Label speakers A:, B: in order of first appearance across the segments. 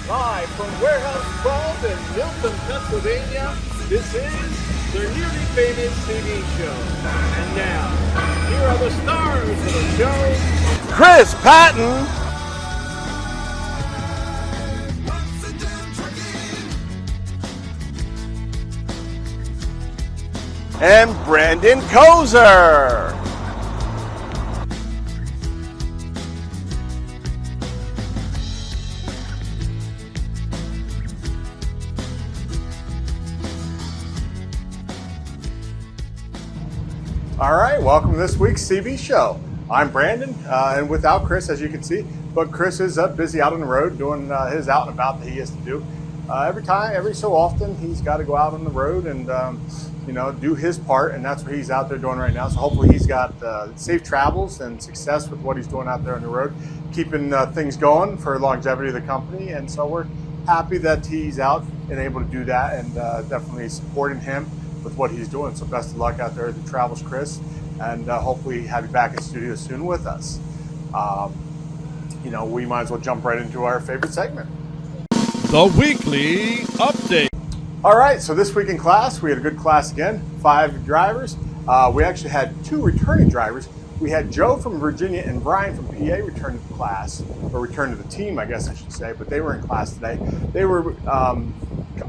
A: Live from Warehouse 12 in Milton, Pennsylvania, this is the Nearly Famous TV Show. And now, here are the stars of the show,
B: Chris Patton and Brandon Kozer. All right, welcome to this week's CB show. I'm Brandon, and without Chris, as you can see, but Chris is busy out on the road doing his out and about that he has to do. Every so often, he's got to go out on the road and do his part, and that's what he's out there doing right now. So hopefully, he's got safe travels and success with what he's doing out there on the road, keeping things going for longevity of the company. And so we're happy that he's out and able to do that, and definitely supporting him with what he's doing. So best of luck out there as he travels, Chris, and hopefully have you back in studio soon with us. We might as well jump right into our favorite segment,
C: the weekly update.
B: All right, so this week in class, we had a good class again, 5 drivers. We actually had 2 returning drivers. We had Joe from Virginia and Brian from PA return to the class, or return to the team, I guess I should say, but they were in class today. They were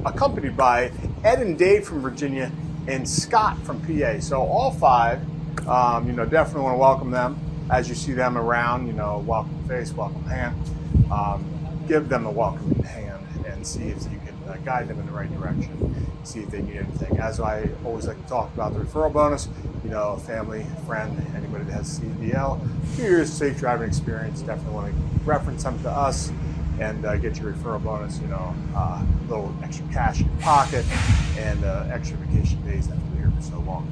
B: accompanied by Ed and Dave from Virginia and Scott from PA. So all 5, definitely want to welcome them as you see them around, welcome face, welcome hand. Give them a welcoming hand and see if you can guide them in the right direction, see if they need anything. As I always like to talk about the referral bonus, a family, friend, anybody that has CDL, 2 years safe driving experience, definitely want to reference them to us and get your referral bonus, a little extra cash in your pocket and extra vacation days after you're here for so long.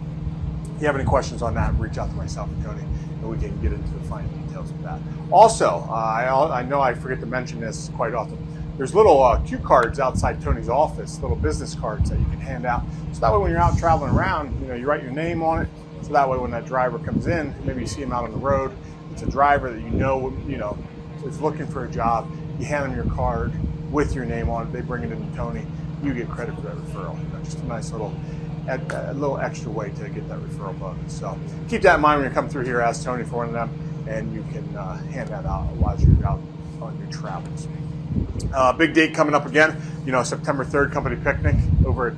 B: If you have any questions on that, reach out to myself and Tony, and we can get into the fine details of that. Also, I know I forget to mention this quite often. There's little cue cards outside Tony's office, little business cards that you can hand out. So that way when you're out traveling around, you write your name on it. So that way when that driver comes in, maybe you see him out on the road, it's a driver that is looking for a job. You hand them your card with your name on it. They bring it into Tony. You get credit for that referral. Just a nice little extra way to get that referral bonus. So keep that in mind when you come through here. Ask Tony for one of them, and you can hand that out while you're out on your travels. Big date coming up again. September 3rd, company picnic over at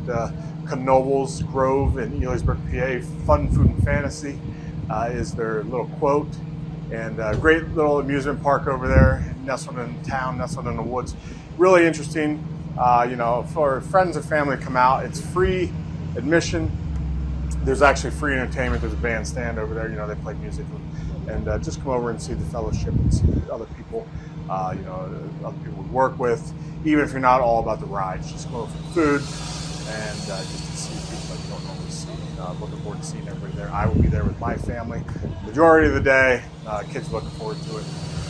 B: Knoebels Grove in Elysburg, PA. Fun, food, and fantasy is their little quote. And a great little amusement park over there, nestled in town, nestled in the woods. Really interesting. For friends and family to come out, it's free admission. There's actually free entertainment. There's a bandstand over there. They play music, and just come over and see the fellowship and see other people. Other people we work with. Even if you're not all about the rides, just go for food and just to see people that you don't normally see. Looking forward to seeing everybody there. I will be there with my family majority of the day. Kids looking forward to it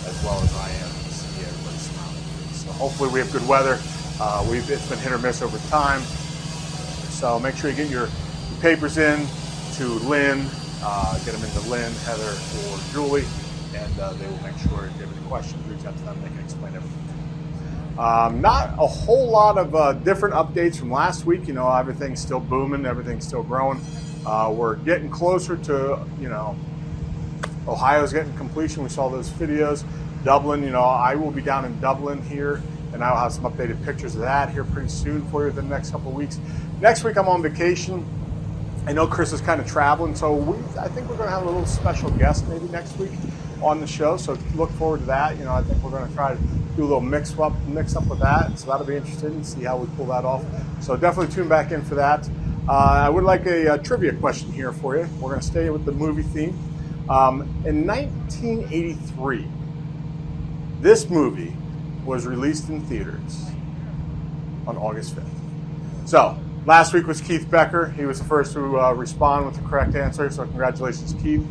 B: as well as I am to see everybody smiling. So hopefully we have good weather. It's been hit or miss over time. So make sure you get your papers in to Lynn. Get them into Lynn, Heather, or Julie, and they will make sure if you have any questions, reach out to them. They can explain everything to you. Not a whole lot of different updates from last week. Everything's still booming. Everything's still growing. We're getting closer to, Ohio's getting completion. We saw those videos. Dublin, I will be down in Dublin here, and I'll have some updated pictures of that here pretty soon for you in the next couple of weeks. Next week, I'm on vacation. I know Chris is kind of traveling, so I think we're going to have a little special guest maybe next week on the show. So look forward to that. I think we're going to try to do a little mix up with that. So that'll be interesting to see how we pull that off. So definitely tune back in for that. I would like a trivia question here for you. We're going to stay with the movie theme. In 1983, this movie was released in theaters on August 5th. So last week was Keith Becker. He was the first to respond with the correct answer. So congratulations, Keith.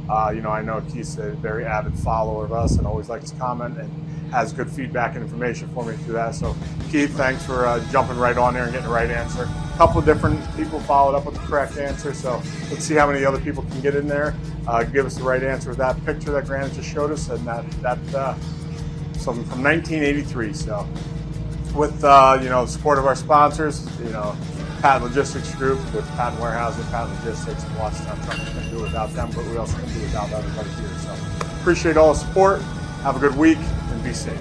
B: I know Keith's a very avid follower of us and always likes to comment and has good feedback and information for me through that. So Keith, thanks for jumping right on there and getting the right answer. A couple of different people followed up with the correct answer. So let's see how many other people can get in there. Give us the right answer with that picture that Granite just showed us, and that from 1983. So with the support of our sponsors, Patent Logistics Group with Patent Warehousing, Patent Logistics, and Wattstown Trucking. We couldn't do it without them, but we also couldn't do it without everybody here. So appreciate all the support. Have a good week and be safe.